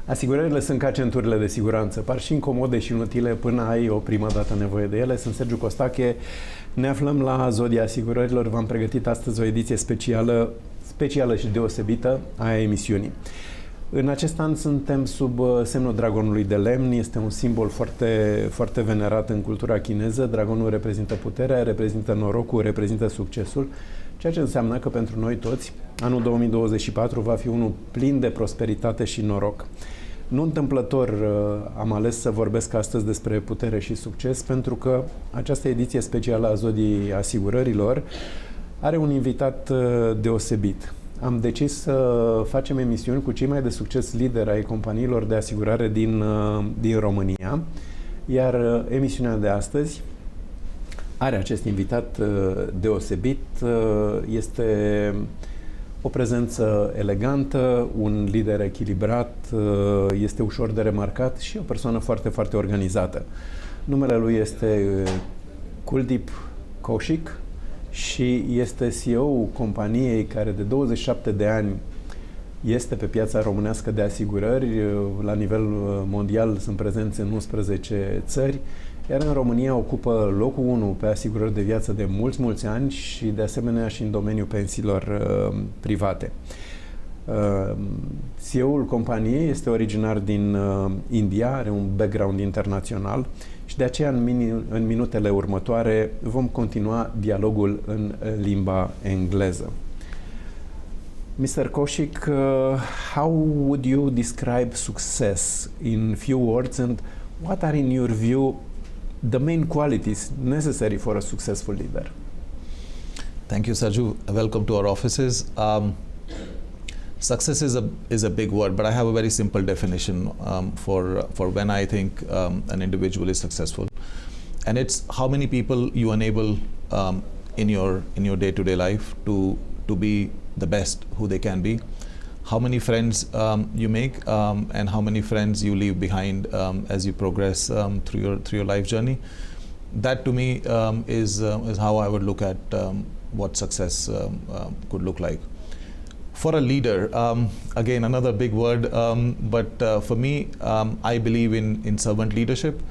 Asigurările sunt ca centurile de siguranță, par și incomode și inutile până ai o primă dată nevoie de ele. Sunt Sergiu Costache, ne aflăm la ZODIA Asigurărilor. V-am pregătit astăzi o ediție specială și deosebită a emisiunii. În acest an suntem sub semnul dragonului de lemn. Este un simbol foarte, foarte venerat în cultura chineză. Dragonul reprezintă puterea, reprezintă norocul, reprezintă succesul, ceea ce înseamnă că pentru noi toți anul 2024 va fi unul plin de prosperitate și noroc. Nu întâmplător am ales să vorbesc astăzi despre putere și succes, pentru că această ediție specială a Zodiei Asigurărilor are un invitat deosebit. Am decis să facem emisiuni cu cei mai de succes lideri ai companiilor de asigurare din România, iar emisiunea de astăzi are acest invitat deosebit. Este o prezență elegantă, un lider echilibrat, este ușor de remarcat și o persoană foarte, foarte organizată. Numele lui este Kuldeep KAUSHIK și este CEO-ul companiei care de 27 de ani este pe piața românească de asigurări. La nivel mondial sunt prezenți în 11 țări, iar în România ocupă locul 1 pe asigurări de viață de mulți ani și de asemenea și în domeniul pensiilor private. CEO-ul companiei este originar din India, are un background internațional și de aceea în minutele următoare vom continua dialogul în limba engleză. Mr. KAUSHIK, how would you describe success in few words, and what are in your view the main qualities necessary for a successful leader? Thank you, Sergiu. Welcome to our offices. Success is a big word, but I have a very simple definition for when I think an individual is successful, and it's how many people you enable in your day-to-day life to be the best who they can be, how many friends you make, and how many friends you leave behind as you progress through your life journey. That to me is how I would look at what success could look like. For a leader, again another big word, but for me, I believe in servant leadership,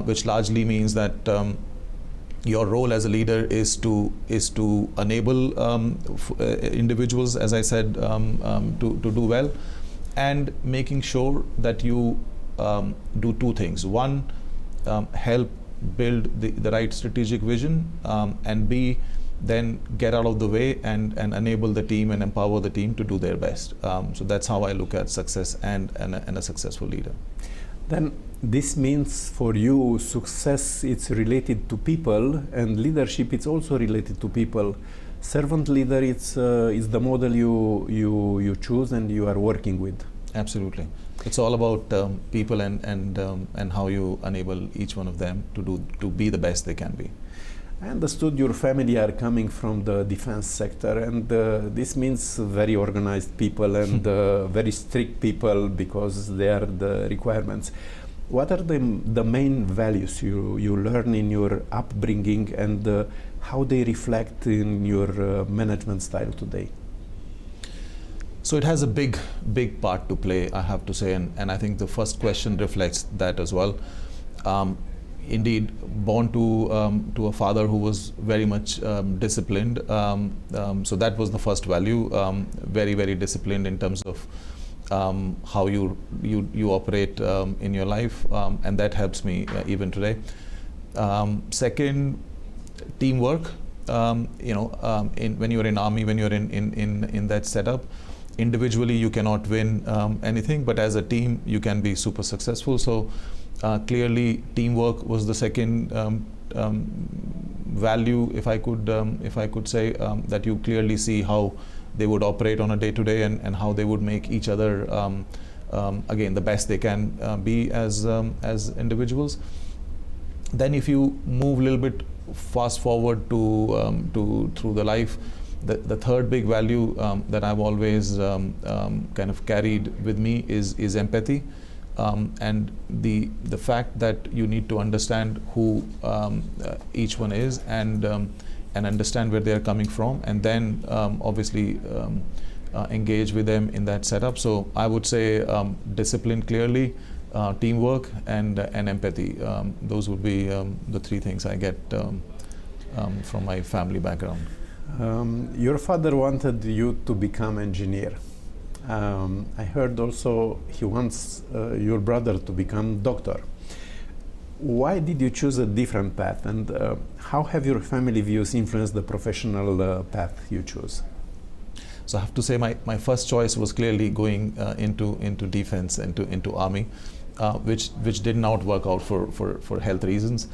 which largely means that your role as a leader is to enable individuals, as I said, to do well, and making sure that you do two things. One, help build the right strategic vision, and B, then get out of the way and enable the team and empower the team to do their best. So that's how I look at success and a successful leader. Then this means for you success it's related to people, and leadership it's also related to people. Servant leader it's the model you choose and you are working with. Absolutely, it's all about people and how you enable each one of them to be the best they can be. I understood your family are coming from the defense sector, and this means very organized people and very strict people because they are the requirements. What are the main values you learn in your upbringing, and how they reflect in your management style today? So it has a big part to play, I have to say, and I think the first question reflects that as well. Indeed, born to a father who was very much disciplined, so that was the first value. Very disciplined in terms of how you operate in your life, and that helps me even today. Second, teamwork. When you're in army, when you're in that setup, individually you cannot win anything, but as a team you can be super successful. So clearly teamwork was the second value, if I could say, that you clearly see how they would operate on a day-to-day and how they would make each other again the best they can be as individuals. Then if you move a little bit fast forward to through the life, the third big value that I've always kind of carried with me is empathy. And the fact that you need to understand who each one is and understand where they are coming from, and then obviously engage with them in that setup. So I would say discipline clearly, teamwork, and empathy. Those would be the three things I get from my family background. Your father wanted you to become engineer. I heard also he wants your brother to become doctor. Why did you choose a different path, and how have your family views influenced the professional path you choose? So I have to say my first choice was clearly going into defense, into army, which did not work out for health reasons.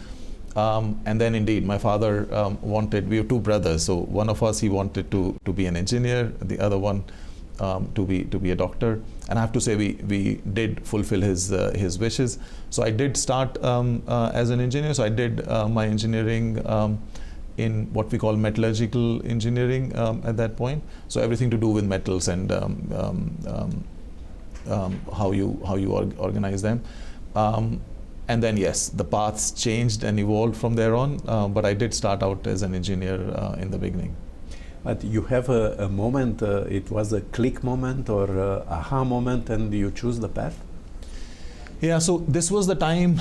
And then indeed my father wanted, we were two brothers, so one of us, he wanted to be an engineer, the other one to be a doctor. And I have to say we did fulfill his wishes. So I did start as an engineer. So I did my engineering in what we call metallurgical engineering at that point. So everything to do with metals and how you organize them. And then yes, the paths changed and evolved from there on. But I did start out as an engineer in the beginning. But you have a moment, it was a click moment or a aha moment, and you choose the path? Yeah, so this was the time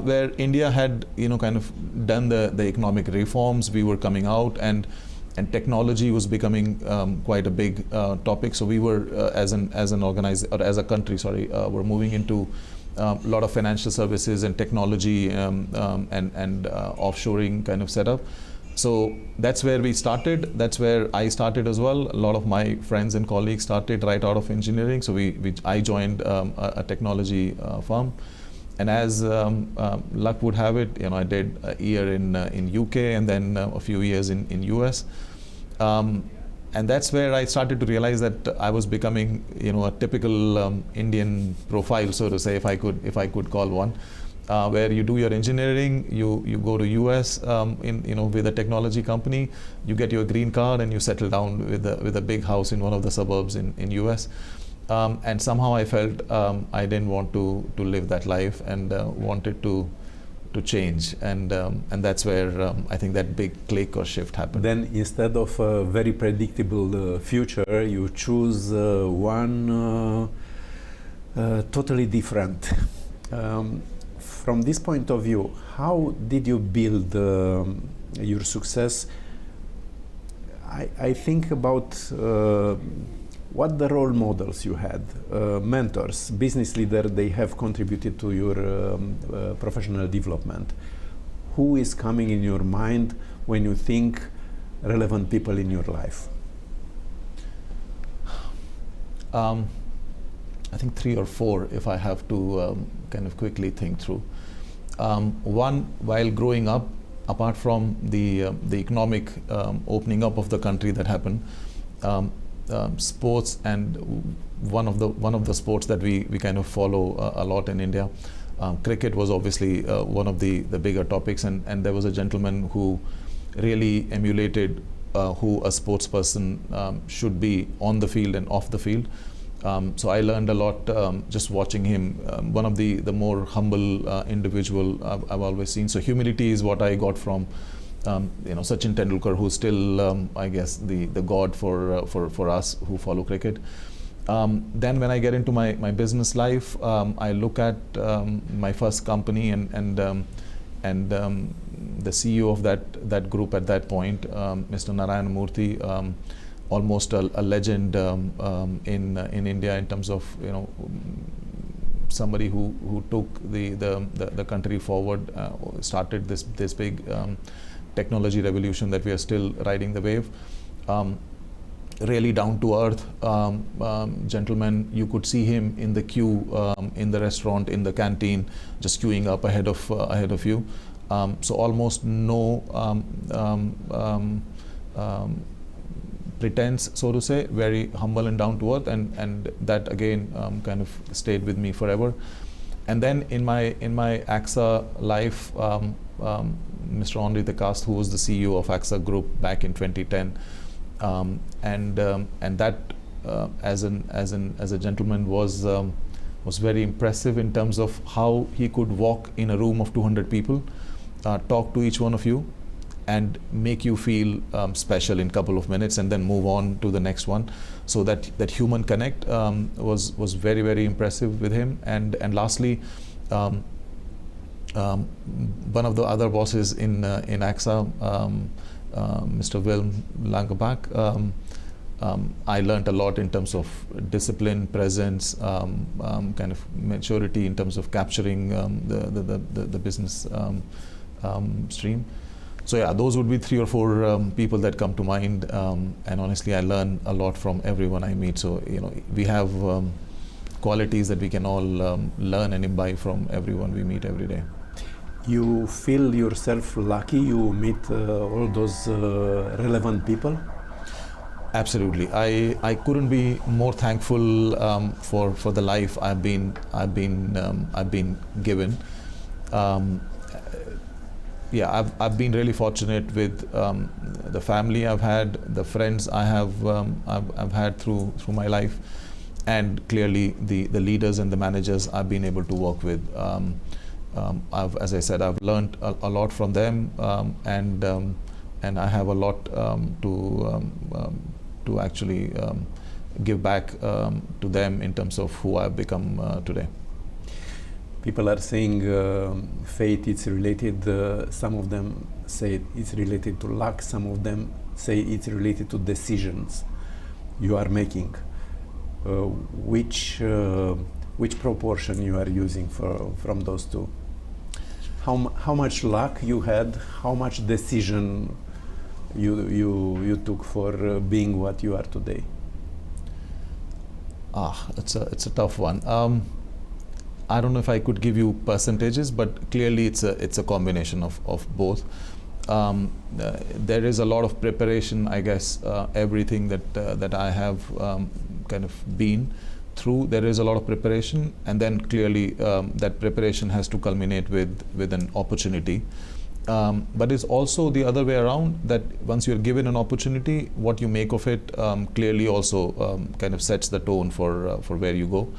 where India had, kind of done the economic reforms. We were coming out, and technology was becoming quite a big topic. So we were, as a country, we're moving into a lot of financial services and technology and offshoring kind of setup. So that's where we started. That's where I started as well. A lot of my friends and colleagues started right out of engineering. So I joined a technology firm, and as luck would have it, I did a year in UK and then a few years in US, and that's where I started to realize that I was becoming, a typical Indian profile, so to say, if I could call one. Where you do your engineering, you go to US with a technology company, you get your green card and you settle down with a big house in one of the suburbs in US. And somehow I felt I didn't want to live that life and wanted to change, and that's where I think that big click or shift happened. Then instead of a very predictable future, you choose one totally different. From this point of view, how did you build your success? I think about what the role models you had, mentors, business leaders, they have contributed to your professional development. Who is coming in your mind when you think relevant people in your life? I think 3 or 4, if I have to kind of quickly think through. One, while growing up, apart from the economic opening up of the country that happened, sports, and one of the sports that we kind of follow a lot in India, cricket was obviously one of the bigger topics, and there was a gentleman who really emulated who a sports person should be on the field and off the field. So I learned a lot just watching him. One of the more humble individual I've always seen. So humility is what I got from Sachin Tendulkar, who's still I guess the god for us who follow cricket. Then when I get into my business life, I look at my first company and the CEO of that group at that point, Mr. Narayana Murthy. Almost a legend in India in terms of somebody who took the country forward, started this big technology revolution that we are still riding the wave. Really down to earth gentleman. You could see him in the queue in the restaurant, in the canteen, just queuing up ahead of you. So almost no pretense, so to say, very humble and down to earth, and that again kind of stayed with me forever. And then in my AXA life, Mr. Henri de Cast, who was the CEO of AXA Group back in 2010, and that as a gentleman was very impressive in terms of how he could walk in a room of 200 people, talk to each one of you, and make you feel special in a couple of minutes and then move on to the next one. So that human connect was very, very impressive with him. And lastly, one of the other bosses in AXA, Mr. Will Langebach, I learned a lot in terms of discipline, presence, kind of maturity in terms of capturing the business stream. So yeah, those would be 3 or 4 people that come to mind, and honestly I learn a lot from everyone I meet. So we have qualities that we can all learn and imbibe from everyone we meet every day. You feel yourself lucky you meet all those relevant people? Absolutely. I couldn't be more thankful for the life I've been given. Yeah, I've been really fortunate with the family I've had, the friends I've had through my life, and clearly the leaders and the managers I've been able to work with. As I said, I've learned a lot from them, and I have a lot to actually give back to them in terms of who I've become today. People are saying fate is related, some of them say it's related to luck, some of them say it's related to decisions you are making. Which proportion you are using from those two? How much luck you had, how much decision you took for being what you are today? It's a tough one. I don't know if I could give you percentages, but clearly it's a combination of both. There is a lot of preparation, I guess. Everything that I have kind of been through, there is a lot of preparation, and then clearly that preparation has to culminate with an opportunity. But it's also the other way around, that once you're given an opportunity, what you make of it clearly also kind of sets the tone for where you go.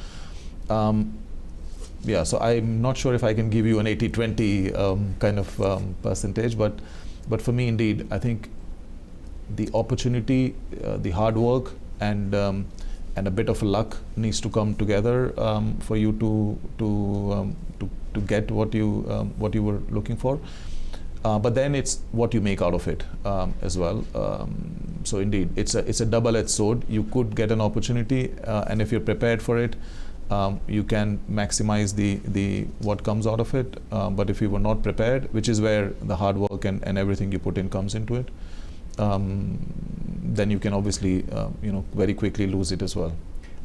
Yeah, so I'm not sure if I can give you an 80-20 kind of percentage, but for me, indeed, I think the opportunity, the hard work, and a bit of luck needs to come together for you to get what you were looking for. But then it's what you make out of it as well. So indeed, it's a double-edged sword. You could get an opportunity, and if you're prepared for it, you can maximize the what comes out of it. But if you were not prepared, which is where the hard work and everything you put in comes into it, then you can obviously very quickly lose it as well.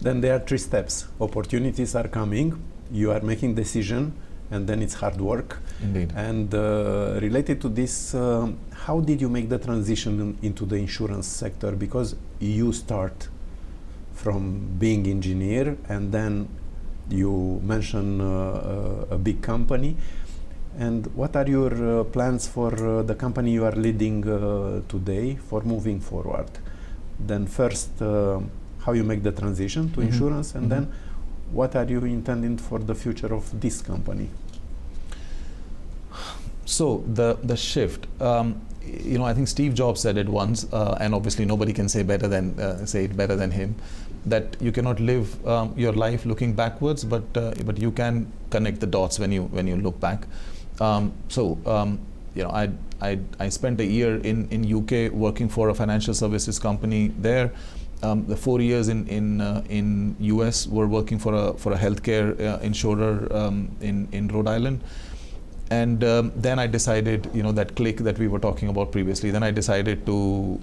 Then there are 3 steps. Opportunities are coming, you are making decision, and then it's hard work. Indeed. And related to this, how did you make the transition into the insurance sector? Because you start from being engineer, and then you mention a big company. And what are your plans for the company you are leading today for moving forward? Then first, how you make the transition to insurance, and then what are you intending for the future of this company? So the shift, I think Steve Jobs said it once, and obviously nobody can say it better than him, that you cannot live your life looking backwards, but you can connect the dots when you look back. I spent a year in UK working for a financial services company there. The 4 years in US were working for a healthcare insurer in Rhode Island. And then I decided, that click that we were talking about previously, then I decided to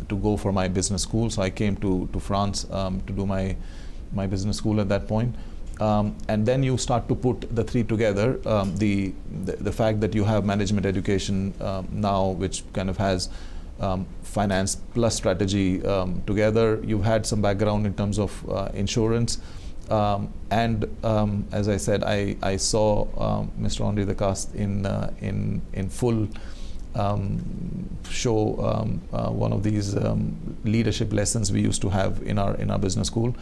go for my business school. So I came to France to do my business school at that point. And then you start to put the 3 together. The fact that you have management education now, which kind of has finance plus strategy together. You've had some background in terms of insurance. And as I said, I saw Mr. Henri Decast in full show one of these leadership lessons we used to have in our business school,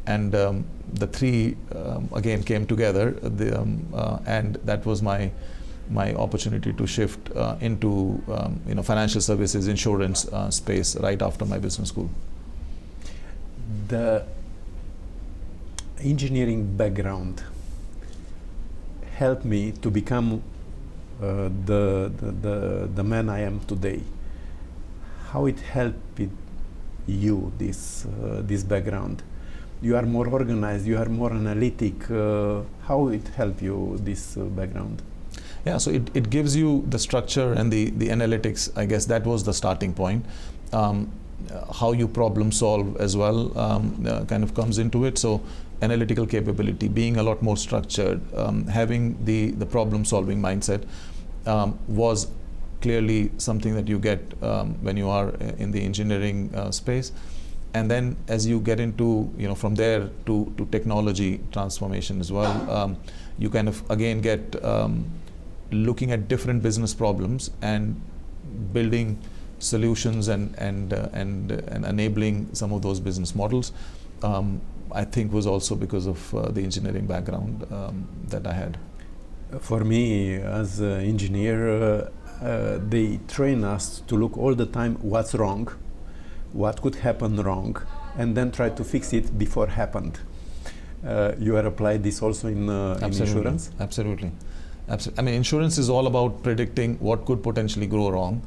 and the 3 again came together, and that was my my opportunity to shift into financial services, insurance space right after my business school. The engineering background helped me to become the man I am today. How it helped you, this background? You are more organized, you are more analytic. How it helped you, this background? Yeah, so it gives you the structure and the analytics. I guess that was the starting point. How you problem solve as well kind of comes into it. So analytical capability, being a lot more structured, having the problem solving mindset was clearly something that you get when you are in the engineering space. And then as you get into, from there to technology transformation as well, you kind of again get looking at different business problems and building solutions and enabling some of those business models. I think was also because of the engineering background that I had. For me, as an engineer, they train us to look all the time what's wrong, what could happen wrong, and then try to fix it before happened. You are applied this also in insurance? Absolutely. I mean, insurance is all about predicting what could potentially go wrong,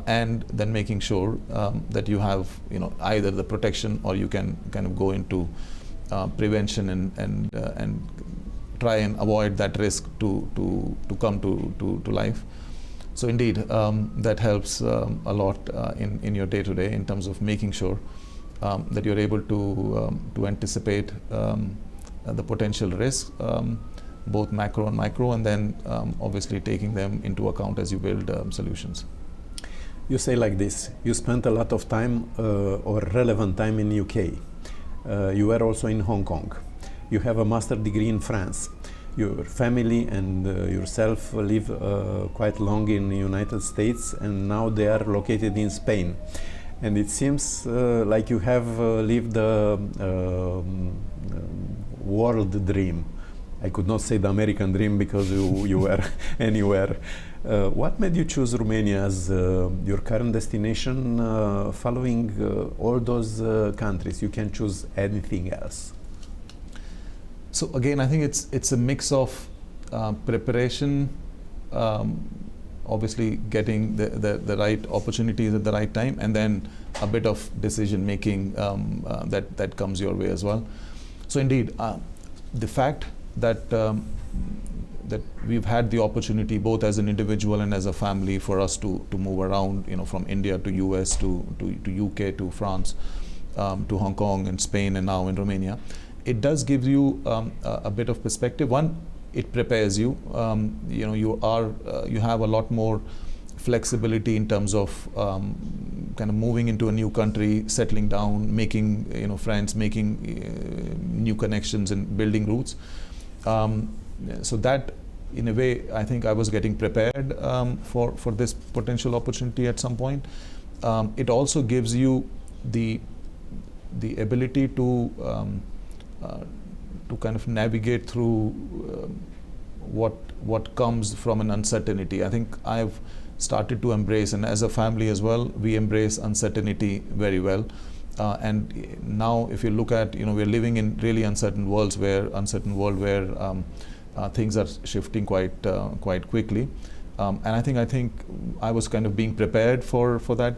and then making sure that you have, either the protection or you can kind of go into prevention and try and avoid that risk to come to life. So indeed, that helps a lot in your day-to-day in terms of making sure that you're able to anticipate the potential risks, both macro and micro, and then obviously taking them into account as you build solutions. You say like this, you spent a lot of time or relevant time in UK. You were also in Hong Kong. You have a master degree in France. Your family and yourself live quite long in the United States, and now they are located in Spain. And it seems like you have lived the world dream. I could not say the American dream because you were anywhere. What made you choose Romania as your current destination, following all those countries? You can choose anything else. So again, I think it's a mix of preparation, obviously getting the right opportunities at the right time, and then a bit of decision making that comes your way as well. So indeed, the fact that that we've had the opportunity both as an individual and as a family for us to move around, from India to US to UK to France to Hong Kong and Spain and now in Romania, it does give you a bit of perspective. One, it prepares you. You have a lot more flexibility in terms of kind of moving into a new country, settling down, making friends, making new connections and building roots. So that, in a way, I think I was getting prepared for this potential opportunity at some point. It also gives you the ability to kind of navigate through what comes from an uncertainty. I think I've started to embrace, and as a family as well, we embrace uncertainty very well. And now, if you look at, we're living in really uncertain world where things are shifting quite quickly. And I think I was kind of being prepared for that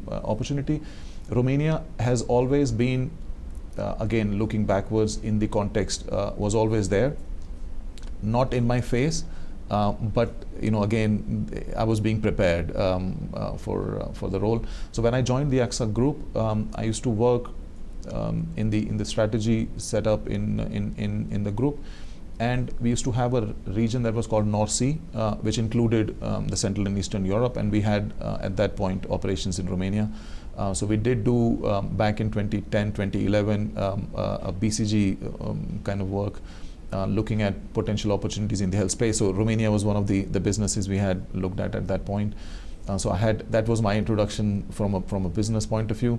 opportunity. Romania has always been, again, looking backwards in the context, was always there, not in my face, but again, I was being prepared for the role. So when I joined the AXA group, I used to work in the strategy setup in the group, and we used to have a region that was called North Sea, which included the Central and Eastern Europe, and we had at that point operations in Romania. So we did do back in 2010, 2011 a BCG kind of work, looking at potential opportunities in the health space. So Romania was one of the businesses we had looked at that point. So that was my introduction from a business point of view.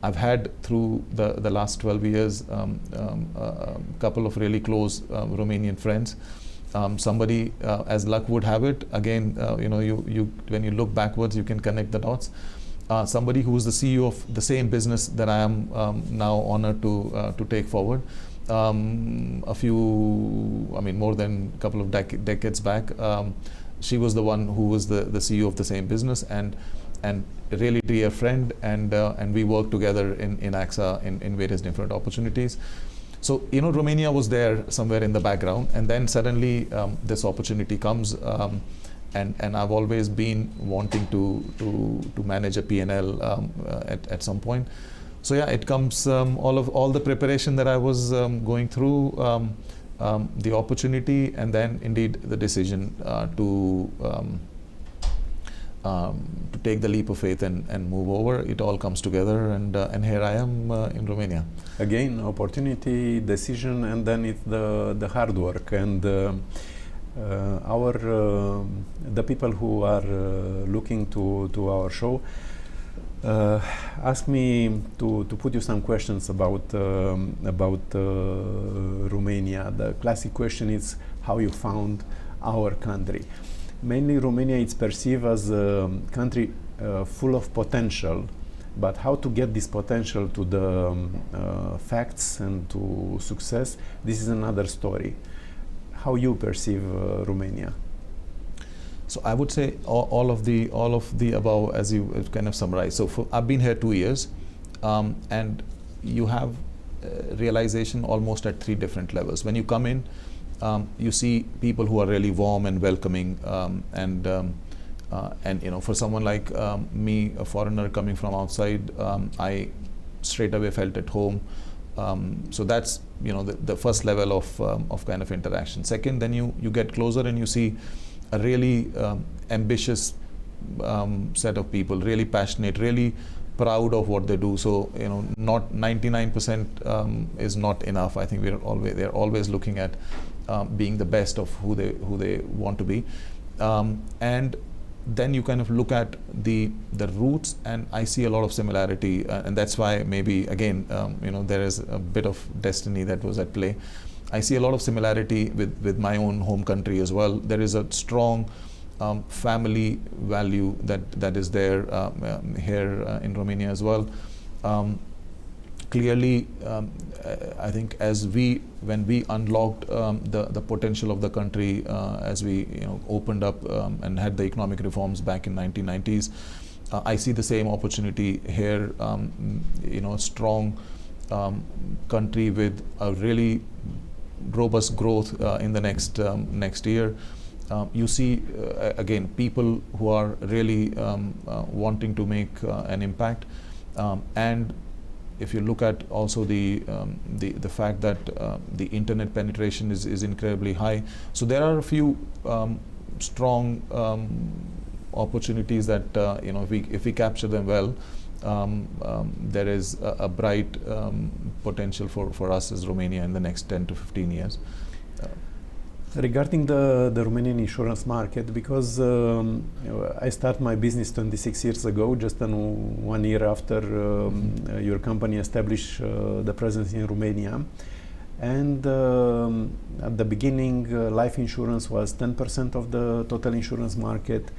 I've had through the last 12 years a couple of really close Romanian friends, Somebody, as luck would have it, again, you when you look backwards, you can connect the dots. Somebody who is the CEO of the same business that I am now honored to take forward. More than a couple of decades back, she was the one who was the CEO of the same business, and really dear friend, and we worked together in AXA in various different opportunities. So Romania was there somewhere in the background, and then suddenly this opportunity comes, and I've always been wanting to manage a P&L at some point. So yeah, it comes all the preparation that I was going through, the opportunity, and then indeed the decision to take the leap of faith and move over. It all comes together, and here I am in Romania. Again, opportunity, decision, and then it's the hard work. And the people who are looking to our show ask me to put you some questions about Romania. The classic question is how you found our country. Mainly Romania is perceived as a country full of potential, but how to get this potential to the facts and to success, this is another story. How you perceive Romania? So I would say all of the above, as you kind of summarized. So I've been here 2 years, and you have realization almost at 3 different levels. When you come in, you see people who are really warm and welcoming, and for someone like me, a foreigner coming from outside, I straight away felt at home. So that's the first level of kind of interaction. Second, then you get closer and you see a really ambitious set of people, really passionate, really proud of what they do. So not 99% is not enough. I think they're always looking at being the best of who they want to be, and then you kind of look at the roots, and I see a lot of similarity, and that's why maybe again there is a bit of destiny that was at play. I see a lot of similarity with my own home country as well. There is a strong family value that is there here in Romania as well. Clearly, I think when we unlocked the potential of the country, as we opened up and had the economic reforms back in 1990s, I see the same opportunity here. Strong country with a really robust growth in the next year. You see again people who are really wanting to make an impact, and if you look at also the fact that the internet penetration is incredibly high, so there are a few strong opportunities that if we capture them well, there is a bright potential for us as Romania in the next 10 to 15 years. Regarding the Romanian insurance market, because I started my business 26 years ago, just 1 year after your company established the presence in Romania. And at the beginning, life insurance was 10% of the total insurance market.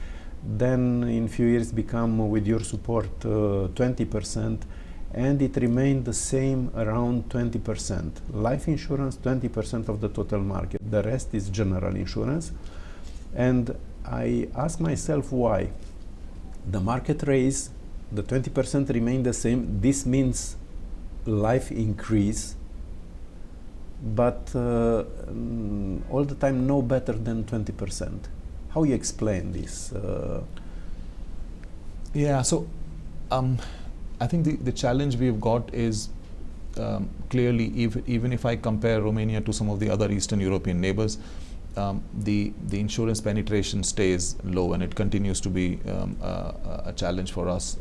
Then in few years become, with your support, 20%. And it remained the same, around 20%. Life insurance, 20% of the total market. The rest is general insurance. And I ask myself why. The market raise, the 20% remain the same. This means life increase, but all the time no better than 20%. How you explain this? Yeah, so I think the challenge we've got is clearly, even if I compare Romania to some of the other Eastern European neighbors, the insurance penetration stays low, and it continues to be a challenge for us,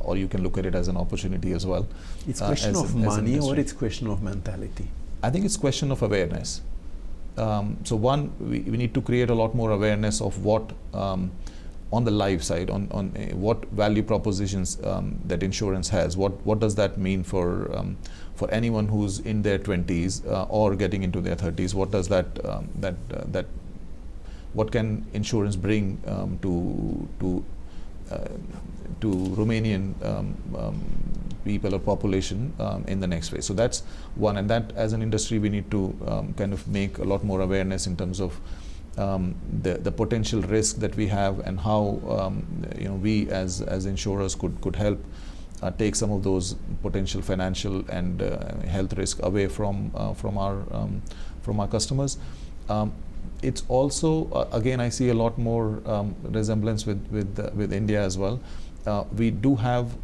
or you can look at it as an opportunity as well. It's question of money, or it's question of mentality? I think it's question of awareness. So one, we need to create a lot more awareness of what on the life side, on what value propositions that insurance has. What does that mean for anyone who's in their 20s or getting into their 30s? What does that what can insurance bring to Romanian people or population in the next phase. So that's one, and that as an industry we need to kind of make a lot more awareness in terms of the potential risk that we have, and how we as insurers could help take some of those potential financial and health risk away from our customers. It's also again, I see a lot more resemblance with India as well. We do have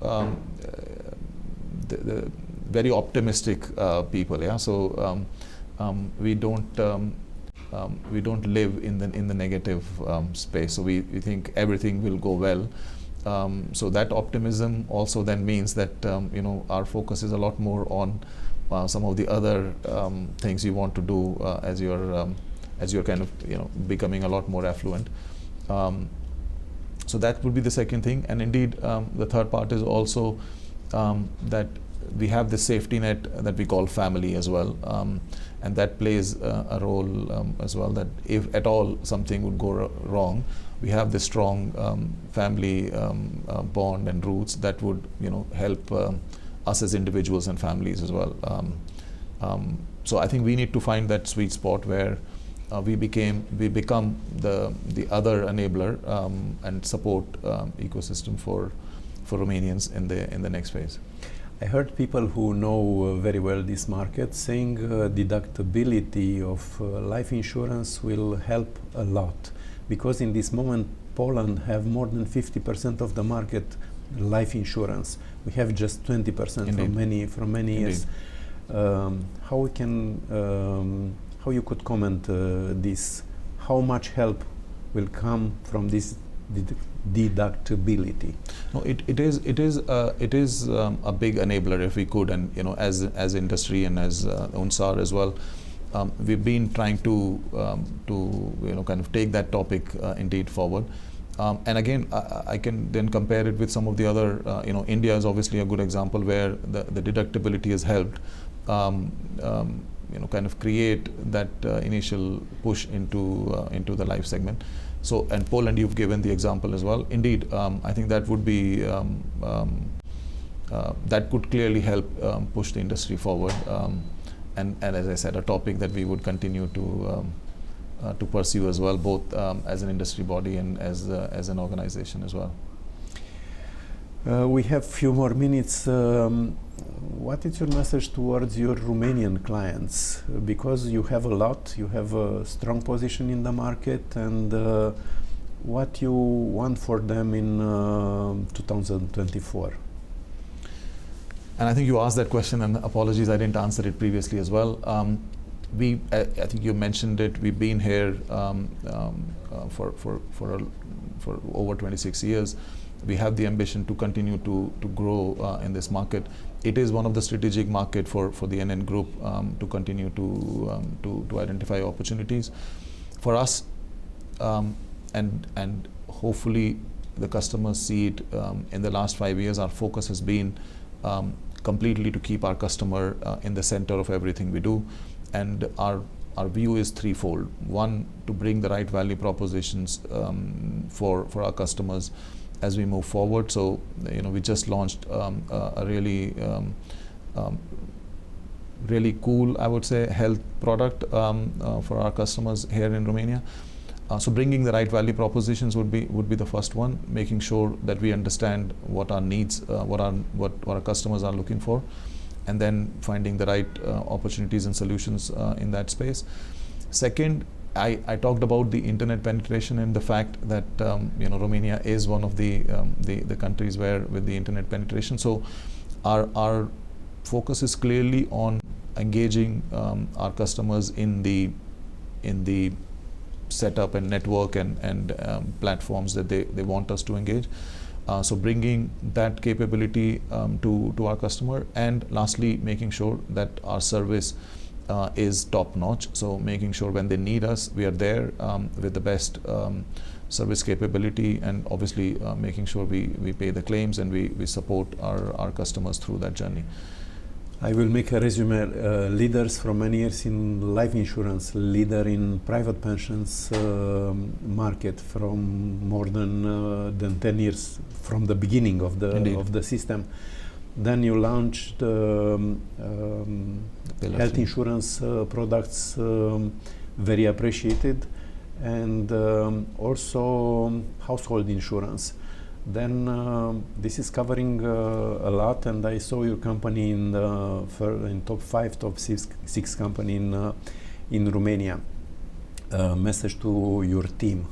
the very optimistic people, yeah. So we don't live in the negative space. So we think everything will go well. So that optimism also then means that our focus is a lot more on some of the other things you want to do as you're kind of becoming a lot more affluent. So that would be the second thing. And indeed, the third part is also that we have this safety net that we call family as well, and that plays a role as well, that if at all something would go wrong, we have this strong family bond and roots that would help us as individuals and families as well. So I think we need to find that sweet spot where we become the other enabler and support ecosystem for Romanians in the next phase. I heard people who know very well this market saying deductibility of life insurance will help a lot, because in this moment Poland have more than 50% of the market life insurance. We have just 20% from many years. How you could comment this? How much help will come from this deductibility? No, it is a big enabler if we could, and as industry and as UNSAR as well, we've been trying to kind of take that topic indeed forward. And again, I can then compare it with some of the other. India is obviously a good example where the deductibility has helped kind of create that initial push into the life segment. So, and Poland, you've given the example as well. Indeed, I think that would be that could clearly help push the industry forward. And as I said, a topic that we would continue to pursue as well, both as an industry body and as an organization as well. We have few more minutes. What is your message towards your Romanian clients? Because you have a lot, you have a strong position in the market, and what you want for them in 2024? And I think you asked that question, and apologies I didn't answer it previously as well. I think you mentioned it. We've been here for over 26 years. We have the ambition to continue to grow in this market. It is one of the strategic market for the NN Group to continue to identify opportunities for us, and hopefully the customers see it. In the last 5 years, our focus has been completely to keep our customer in the center of everything we do, and our view is threefold. One, to bring the right value propositions for our customers as we move forward. So we just launched a really cool, I would say, health product for our customers here in Romania. So bringing the right value propositions would be the first one, making sure that we understand what our needs, what our customers are looking for, and then finding the right opportunities and solutions in that space. Second, I talked about the internet penetration and the fact that Romania is one of the countries where with the internet penetration. So our focus is clearly on engaging our customers in the setup and network and platforms that they want us to engage. So bringing that capability to our customer, and lastly making sure that our service is top notch. So making sure when they need us, we are there with the best service capability, and obviously making sure we pay the claims and we support our customers through that journey. I will make a resume. Leaders from many years in life insurance, leader in private pensions market from more than 10 years from the beginning of the system. Then you launched health insurance products, very appreciated, and also household insurance. Then this is covering a lot, and I saw your company in top 5, top 6 company in Romania. Message to your team.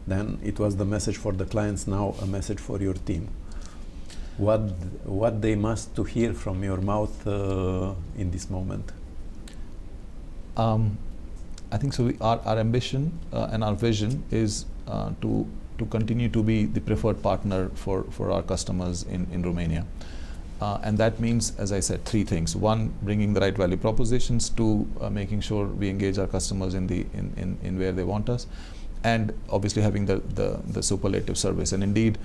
Then it was the message for the clients, now a message for your team. What they must to hear from your mouth in this moment? I think so. Our ambition and our vision is to continue to be the preferred partner for our customers in Romania. And that means, as I said, 3 things. 1, bringing the right value propositions. 2, making sure we engage our customers in where they want us. And obviously having the superlative service. And indeed,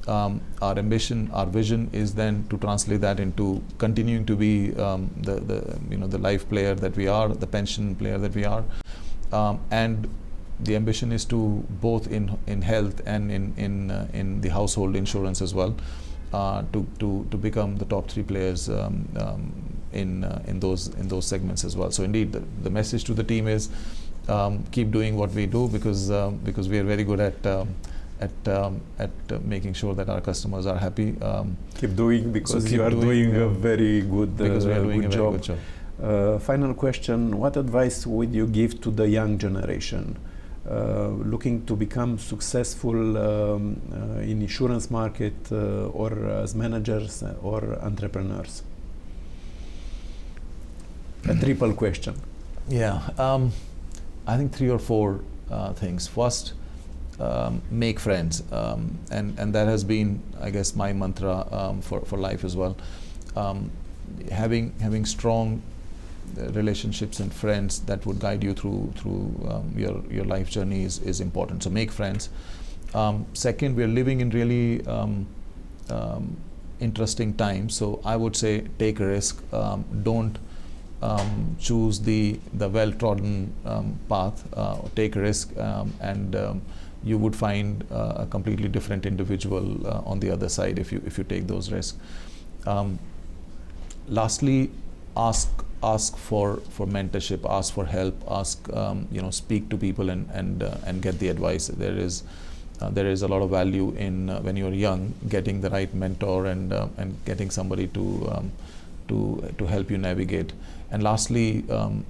our ambition, our vision is then to translate that into continuing to be the life player that we are, the pension player that we are. And the ambition is to both in health and in the household insurance as well, to become the top 3 players in those segments as well. So indeed, the message to the team is keep doing what we do, because we are very good at making sure that our customers are happy. Keep doing, because you are doing a very good job. Final question: what advice would you give to the young generation looking to become successful in insurance market or as managers or entrepreneurs? A triple question. Yeah, I think 3 or 4 things. First, make friends, and that has been, I guess, my mantra for life as well. Having strong relationships and friends that would guide you through your life journey is important. So make friends. Second, we are living in really interesting times. So I would say take a risk. Don't choose the well-trodden path. Take a risk, and you would find a completely different individual on the other side if you take those risks. Lastly, ask for mentorship, ask for help, speak to people and get the advice. There is a lot of value in when you're young, getting the right mentor and getting somebody to help you navigate. And lastly,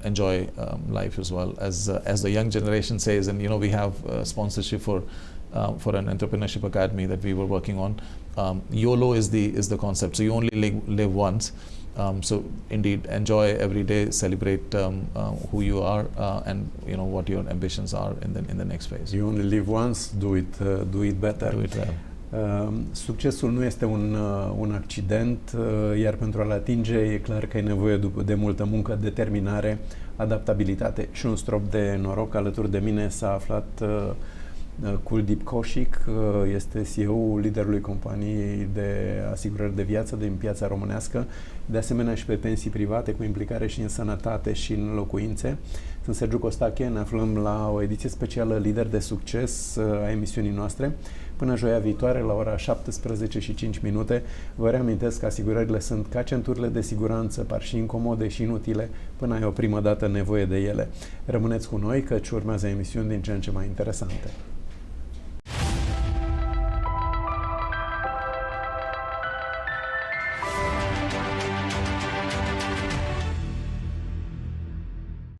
enjoy life as well. As the young generation says, and we have sponsorship for an entrepreneurship academy that we were working on. YOLO is the concept. So you only live once. So indeed, enjoy every day, celebrate who you are, and what your ambitions are in the next phase. You only live once. Do it better. Do it well. Succesul nu este un accident, iar pentru a-l atinge e clar că ai nevoie de multă muncă, determinare, adaptabilitate și un strop de noroc. Alături de mine s-a aflat Kuldeep KAUSHIK, este CEO-ul liderului companiei de asigurări de viață din piața românească, de asemenea și pe pensii private, cu implicare și în sănătate și în locuințe. Sunt Sergiu Costache, ne aflăm la o ediție specială Lider de Succes a emisiunii noastre. Până joia viitoare, la ora 17:05, vă reamintesc că asigurările sunt ca centurile de siguranță, par și incomode și inutile până ai o primă dată nevoie de ele. Rămâneți cu noi, căci urmează emisiuni din ce în ce mai interesante.